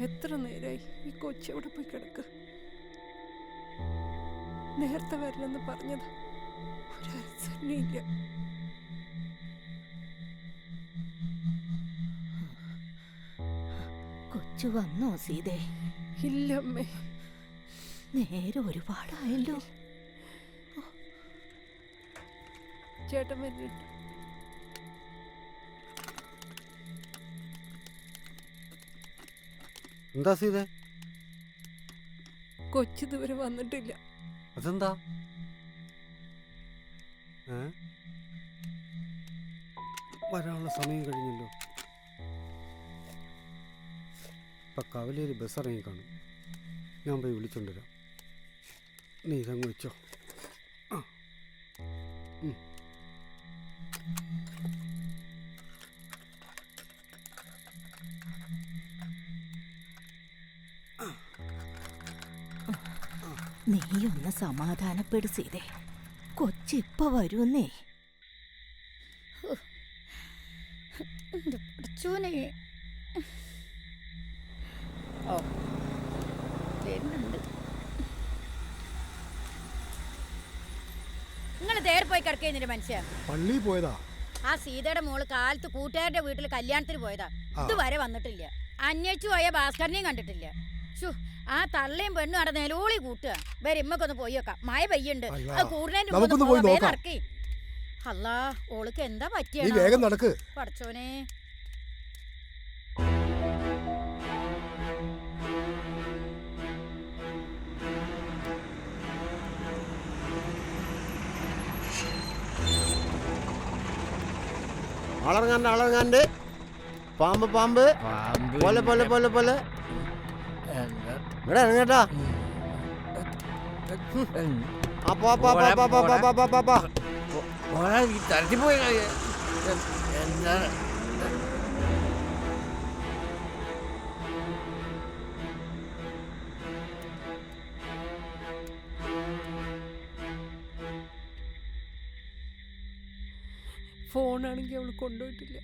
എത്ര നേരമായി ഈ കൊച്ചെവിടെ പോയി കിടക്കുക? നേരത്തെ വരില്ലെന്ന് പറഞ്ഞത് ഒരനുസരണയില്ല. കൊച്ചു വന്നോ സീതേ? ഇല്ല അമ്മേ, നേരെ ഒരുപാടായല്ലോ. ചേട്ടൻ വരുന്നുണ്ട്. എന്താ സീതേ? കൊച്ചിതുവരെ വന്നിട്ടില്ല. അതെന്താ? വരാനുള്ള സമയം കഴിഞ്ഞല്ലോ. ഇപ്പം കവലയിൽ ബസ് ഇറങ്ങി കാണും. ഞാൻ പോയി വിളിച്ചോണ്ടുവരാം. നീ ഇതങ്ങ് വെച്ചോ. നീയൊന്ന് സമാധാനപ്പെടു സീതേ. കൊച്ചിപ്പ വരുന്നേ. നിങ്ങൾ തേർ പോയി കിടക്കുന്നതിന്റെ മനുഷ്യ പള്ളി പോയതാ. ആ സീതയുടെ മോള് കാലത്ത് കൂട്ടുകാരുടെ വീട്ടിൽ കല്യാണത്തിന് പോയതാ. ഇതുവരെ വന്നിട്ടില്ല. അന്വേഷിച്ചു പോയ ഭാസ്കരനെയും കണ്ടിട്ടില്ല. ആ തള്ളയും പെണ്ണും അവിടെ നിലോളി കൂട്ടുക. വരുമ്മക്കൊന്ന് പോയി വെക്കാം. മഴ പെയ്യുണ്ട്. നടക്കി. അല്ലാ, ഓൾക്ക് എന്താ പറ്റിയ? വേഗം നടക്ക് പഠിച്ചോനെ. ആളറങ്ങാണ്ട് പാമ്പ് പാമ്പ് പോലെ പോലെ പോലെ പോലെ ഇവിടെ ഇറങ്ങട്ടാ. തരത്തിപ്പോയി എന്താ ഫോണാണെങ്കിൽ അവൾ കൊണ്ടുപോയിട്ടില്ല.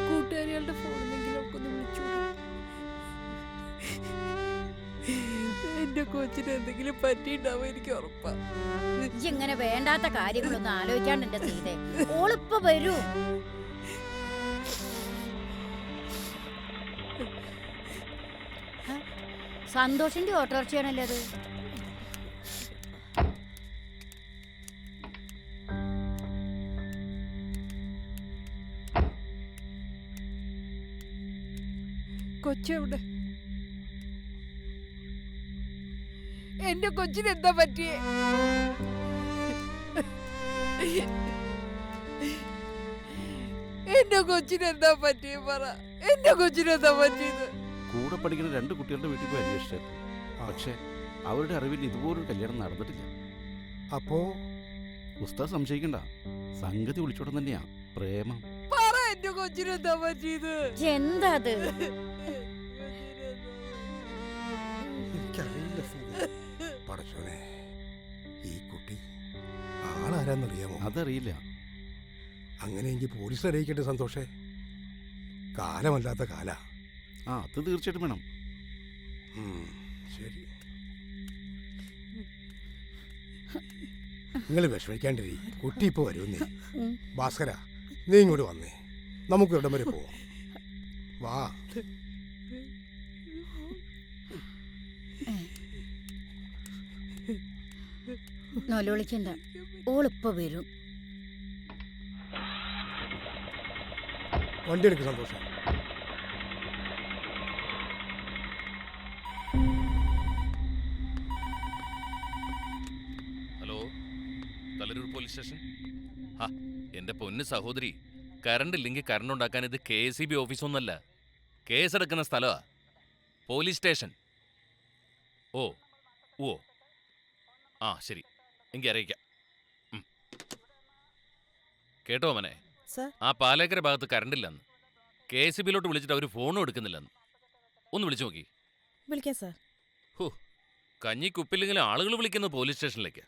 കൂട്ടുകാരികളുടെ ഫോണെന്നെങ്കിലും അവൾക്കൊന്ന് വിളിച്ചു. എന്റെ കൊച്ചിന് എന്തെങ്കിലും പറ്റിണ്ടാവും, എനിക്ക് ഉറപ്പാ. ഇങ്ങനെ വേണ്ടാത്ത കാര്യങ്ങളൊന്നും ആലോചിക്കാണ്ട് എന്റെ സീതേ. ഓളിപ്പ വരൂ. സന്തോഷിന്റെ ഓട്ടോറിക്ഷയാണല്ലേ അത്? കൊച്ചെവിടെ? എന്റെ കൊച്ചിന് എന്താ പറ്റിയേ? എന്റെ കൊച്ചിന് എന്താ പറ്റിയേ പറ. എന്റെ കൊച്ചിന് എന്താ പറ്റിയത്? കൂടെ പഠിക്കുന്ന 2 കുട്ടികളുടെ വീട്ടിൽ പോയി അന്വേഷിച്ചായിരുന്നു. പക്ഷെ അവരുടെ അറിവിൽ ഇതുപോലൊരു കല്യാണം നടന്നിട്ടില്ല. അപ്പോ ഉസ്താദ് സംശയിക്കണ്ട, സംഗതി വിളിച്ചോടം തന്നെയാ പ്രേമം. പറ, എന്റെ കൊച്ചിന് എന്താ പറ്റിയത്? എന്താ അത്? പടച്ചോനെ, ഈ കുട്ടി ആളാരാന്നറിയാമോ? അതറിയില്ല. അങ്ങനെയെങ്കിൽ പോലീസ് അറിയിക്കട്ടെ സന്തോഷേ. കാലമല്ലാത്ത കാല. അത് തീർച്ചയായിട്ടും വേണം. ശരി, നിങ്ങൾ വിഷമിക്കാണ്ടിരി. കുട്ടി ഇപ്പൊ വരുന്നേ. ഭാസ്കര, നീ ഇങ്ങോട്ട് വന്നേ. നമുക്ക് ഇവിടം വരെ പോവാം. വാ. നൊലോളിക്കണ്ട, ഓളിപ്പ വരും. വണ്ടി എടുക്ക് സന്തോഷം. Hello, Thalaroor police station. എന്റെ പൊന്ന് സഹോദരി, കറണ്ട് ഇല്ലെങ്കിൽ കറണ്ട് ഉണ്ടാക്കാൻ ഇത് KSEB ഓഫീസൊന്നുമല്ല, കേസെടുക്കുന്ന സ്ഥലമാ. Police station. ഓ ഓ ശരി, എങ്കിൽ അറിയിക്കാം. കേട്ടോ മോനെ, ആ പാലേക്കര ഭാഗത്ത് കറണ്ടില്ലെന്ന്. KSEBിലോട്ട് വിളിച്ചിട്ട് അവർ ഫോണും എടുക്കുന്നില്ലെന്ന്. ഒന്ന് വിളിച്ചു നോക്കി. വിളിക്കാം സാർ. കഞ്ഞി കുപ്പില്ലെങ്കിലും ആളുകൾ വിളിക്കുന്നത് പോലീസ് സ്റ്റേഷനിലേക്ക്.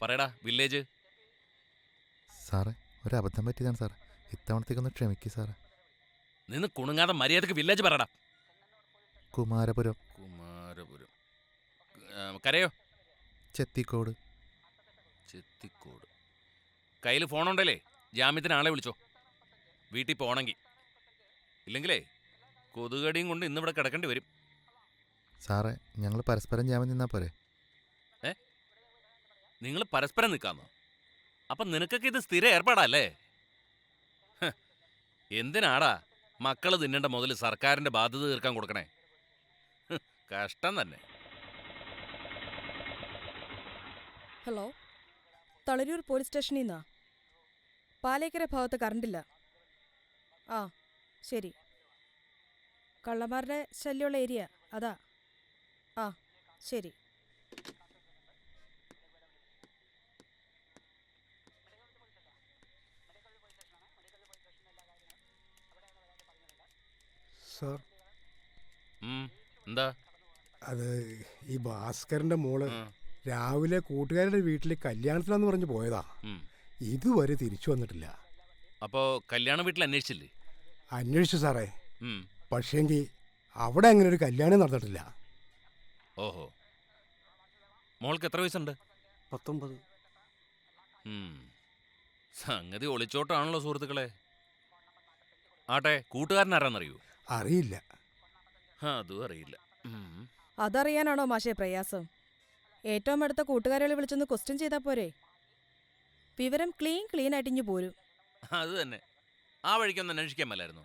പറയടാ വില്ലേജ്. സാറേ, ഒരബദ്ധം പറ്റിയതാണ് സാർ. ഇത്തവണത്തേക്കൊന്ന് ക്ഷമിക്കുക സാറേ. നിന്ന് കുണുങ്ങാതെ മര്യാദക്ക് വില്ലേജ് പറയടാ. കുമാരപുരം. കുമാരപുരം. കരയോ? ചെത്തിക്കോട്. ചെത്തിക്കോട്. കയ്യിൽ ഫോണുണ്ടല്ലേ? ജാമ്യത്തിന് ആളെ വിളിച്ചോ, വീട്ടിൽ പോകണമെങ്കിൽ. ഇല്ലെങ്കിലേ കൊതുകടിയും കൊണ്ട് ഇന്നിവിടെ കിടക്കേണ്ടി വരും. സാറേ, ഞങ്ങൾ പരസ്പരം ജാമ്യം നിന്നാ പോരെ? നിങ്ങൾ പരസ്പരം നിൽക്കാമെന്നോ? അപ്പം നിനക്കൊക്കെ ഇത് സ്ഥിര ഏർപ്പാടല്ലേ? എന്തിനാടാ മക്കള് തിന്നേണ്ട മുതൽ സർക്കാരിൻ്റെ ബാധ്യത തീർക്കാൻ കൊടുക്കണേ? കഷ്ടം തന്നെ. ഹലോ, തളരൂർ പോലീസ് സ്റ്റേഷനിൽ നിന്നാ. പാലേക്കര ഭാഗത്ത് കറണ്ടില്ല. ആ ശരി. കള്ളന്മാരുടെ ശല്യമുള്ള ഏരിയ അതാ. ആ ശരി. സാർ, എന്താ? അത് ഈ ഭാസ്കരൻ്റെ മോള് ആ. രാവിലെ കൂട്ടുകാരുടെ വീട്ടിൽ കല്യാണത്തിലാന്ന് പറഞ്ഞ് പോയതാ. ഉം. ഇതുവരെ തിരിച്ചു വന്നിട്ടില്ല. അപ്പോ കല്യാണ വീട്ടിൽ അന്വേഷിച്ചില്ലേ? അന്വേഷിച്ചു സാറേ, ഉം. പക്ഷേങ്കിൽ അവിടെ അങ്ങനെ ഒരു കല്യാണം നടന്നിട്ടില്ല. ഓഹോ. മോൾക്ക് എത്ര വയസ്സുണ്ട്? 19. സംഗതി ഒളിച്ചോട്ടാണല്ലോ സുഹൃത്തുക്കളെ. ആട്ടെ, കൂട്ടുകാരനാരാന്നറിയൂ? അറിയില്ല. അതും അറിയില്ല. അതറിയാനാണോ മാഷേ പ്രയാസം? ഏറ്റവും അടുത്ത കൂട്ടുകാരികളെ വിളിച്ചൊന്ന് ക്വസ്റ്റ്യൻ ചെയ്താൽ പോരെ? വിവരം ക്ലീൻ ആയിട്ട് ഇഞ്ഞു പോരും. അത് തന്നെ. ആ വഴിക്കൊന്ന് അന്വേഷിക്കാൻ മേലായിരുന്നു.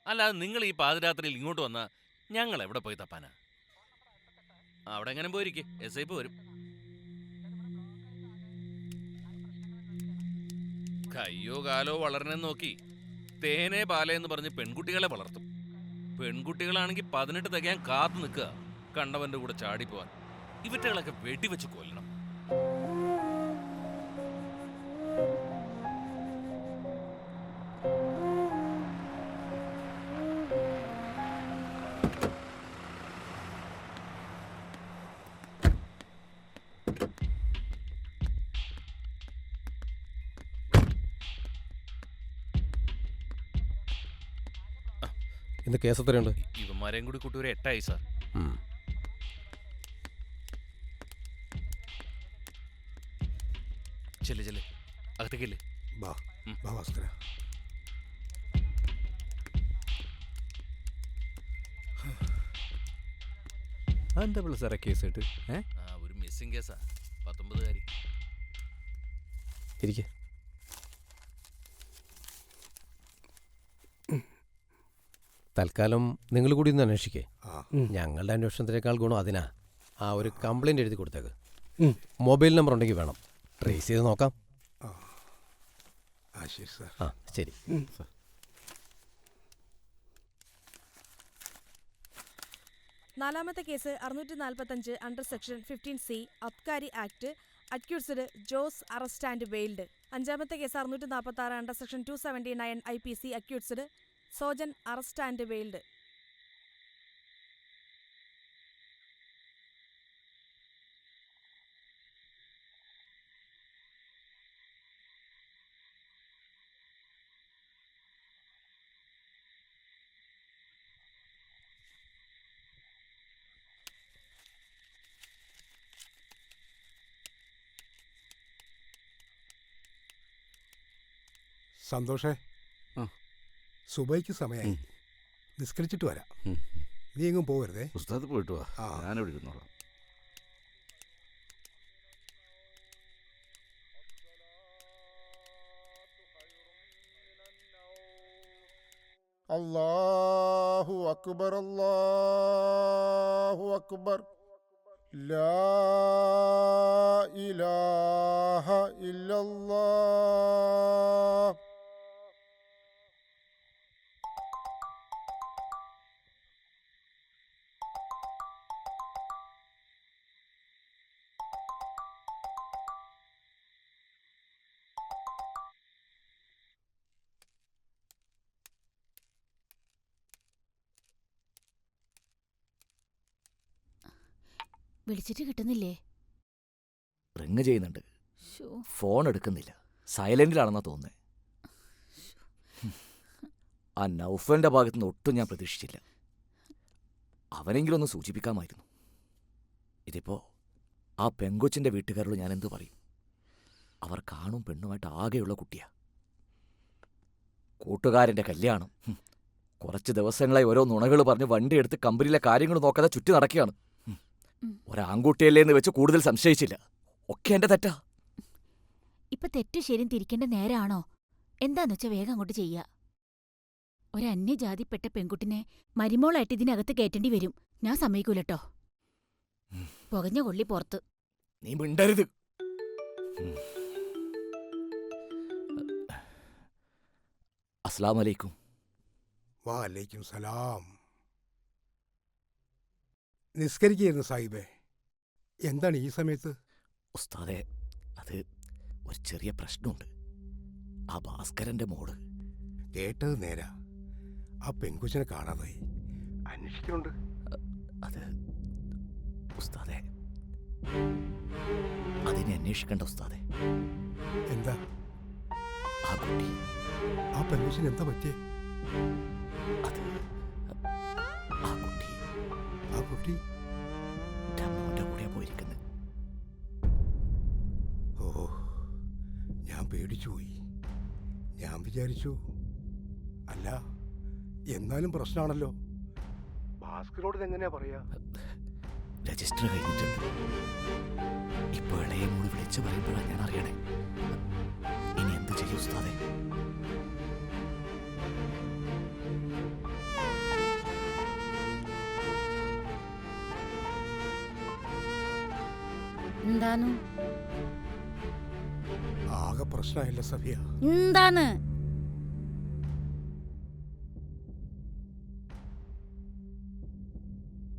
അല്ലാതെ നിങ്ങൾ ഈ പാതിരാത്രിയിൽ ഇങ്ങോട്ട് വന്നാൽ ഞങ്ങൾ എവിടെ പോയി തപ്പാനാ? അവിടെ എങ്ങനെ പോയിരിക്കെ, SI വരും. കയ്യോ കാലോ വളരണേന്ന് നോക്കി തേനേ പാലയെന്ന് പറഞ്ഞ് പെൺകുട്ടികളെ വളർത്തും. പെൺകുട്ടികളാണെങ്കിൽ 18 തികയാൻ കാത്തു നിൽക്കുക കണ്ടവന്റെ കൂടെ ചാടിപ്പോവാൻ. ഇവറ്റകളൊക്കെ വെടിവെച്ച് കൊല്ലണം. ഇന്ന് കേസ് എത്രയുണ്ട്? ഇവന്മാരെയും കൂടി കൂട്ടി ഒരു 8 ആയി സാർ. ചെല്ലേ അകത്തേക്കില്ലേ? ബാ ഭാസ്കര. എന്താ പിള്ള സാറേ കേസ് കേട്ട്? ഒരു മിസ്സിംഗ് കേസാ. 19കാരി. ഇരിക്കെ. തൽക്കാലം നിങ്ങൾ കൂടി ഒന്ന് അന്വേഷിക്കേ. ഞങ്ങളുടെ അന്വേഷണത്തിനേക്കാൾ ഗുണം അതിനാ. ആ ഒരു കംപ്ലൈൻറ്റ് എഴുതി കൊടുത്തേക്ക്. മൊബൈൽ നമ്പർ ഉണ്ടെങ്കിൽ വേണം, ട്രേസ് ചെയ്ത് നോക്കാം. ശരി സാർ. ആ ശരി. നാലാമത്തെ case 645 under section 15C Abkari Act. Accused Jose arrest and bailed. അഞ്ചാമത്തെ case 646 under section 279 IPC accused Sojan arrest and bailed. സന്തോഷേ, സുബൈക്ക് സമയമായി. നിസ്കരിച്ചിട്ട് വരാം. നീ എങ്ങും പോകരുതേ. ഉസ്താദ് പോയിട്ട് വാ, ഞാനിവിടെ ഇരുന്നോളാം. അല്ലാഹു അക്ബർ, അല്ലാഹു അക്ബർ, ലാ ഇലാഹ ഇല്ലല്ലാഹ്. വിളിച്ചിട്ട് കിട്ടുന്നില്ലേ? റിങ് ചെയ്യുന്നുണ്ട്, ഫോൺ എടുക്കുന്നില്ല. സൈലന്റിലാണെന്നാ തോന്നുന്നത്. ആ നൗഫലിന്റെ ഭാഗത്തുനിന്ന് ഒട്ടും ഞാൻ പ്രതീക്ഷിച്ചില്ല. അവനെങ്കിലും ഒന്ന് സൂചിപ്പിക്കാമായിരുന്നു. ഇതിപ്പോ ആ പെങ്കൊച്ചിന്റെ വീട്ടുകാരോട് ഞാൻ എന്തു പറയും? അവർ കാണും പെണ്ണുമായിട്ട് ആകെയുള്ള കുട്ടിയാ. കൂട്ടുകാരൻ്റെ കല്യാണം. കുറച്ച് ദിവസങ്ങളായി ഓരോ നുണകൾ പറഞ്ഞ് വണ്ടിയെടുത്ത് കമ്പനിയിലെ കാര്യങ്ങൾ നോക്കാതെ ചുറ്റി നടക്കുകയാണ്. ഒരാൺകുട്ടിയല്ലേ എന്ന് വെച്ച് കൂടുതൽ സംശയിച്ചില്ല. ഒക്കെ എന്റെ തെറ്റാ. ഇപ്പൊ തെറ്റു ശരിയും തിരിക്കേണ്ട നേരാണോ? എന്താന്ന് വെച്ചാ വേഗം അങ്ങോട്ട് ചെയ്യാ. ഒരന്യജാതിപ്പെട്ട പെൺകുട്ടിനെ മരുമോളായിട്ട് ഇതിനകത്ത് കയറ്റേണ്ടി വരും. ഞാൻ സമ്മതിക്കൂലട്ടോ. പുകഞ്ഞ കൊള്ളി പുറത്ത്. നീ മിണ്ടരുത്. അസ്സലാമലൈക്കും. വാലൈക്കും സലാം. നിസ്കരിക്കുകയായിരുന്നു സാഹിബേ. എന്താണ് ഈ സമയത്ത്? ഉസ്താദെ, അത് ഒരു ചെറിയ പ്രശ്നമുണ്ട്. ആ ഭാസ്കരന്റെ മോള്. കേട്ടത് നേരാ. ആ പെൺകുച്ചിനെ കാണാതായി. അന്വേഷിക്കുന്നുണ്ട്. അത് ഉസ്താദെ, അതിനെ അന്വേഷിക്കണ്ട ഉസ്താദെ. എന്താ ആ കുട്ടി, ആ പെൺകുച്ചിന് എന്താ പറ്റിയേ? അത് ആ കുട്ടി മോന്റെ കൂടെയാ പോയിരിക്കുന്നത്. ഓ, ഞാൻ പേടിച്ചുപോയി. ഞാൻ വിചാരിച്ചു. അല്ല, എന്നാലും പ്രശ്നമാണല്ലോ. ഭാസ്കരോട് ഇതെങ്ങനെയാ പറയാ? രജിസ്റ്റർ കഴിഞ്ഞിട്ടുണ്ട്. ഇപ്പൊ ഇളയ മോള് വിളിച്ചു പറയുമ്പോഴാണ് ഞാൻ അറിയണേ. ഇനി എന്ത് ചെയ്യും ഉസ്താദെ? എന്താന്ന് ആകെ പ്രശ്നമായില്ല സഫിയ. എന്താന്ന്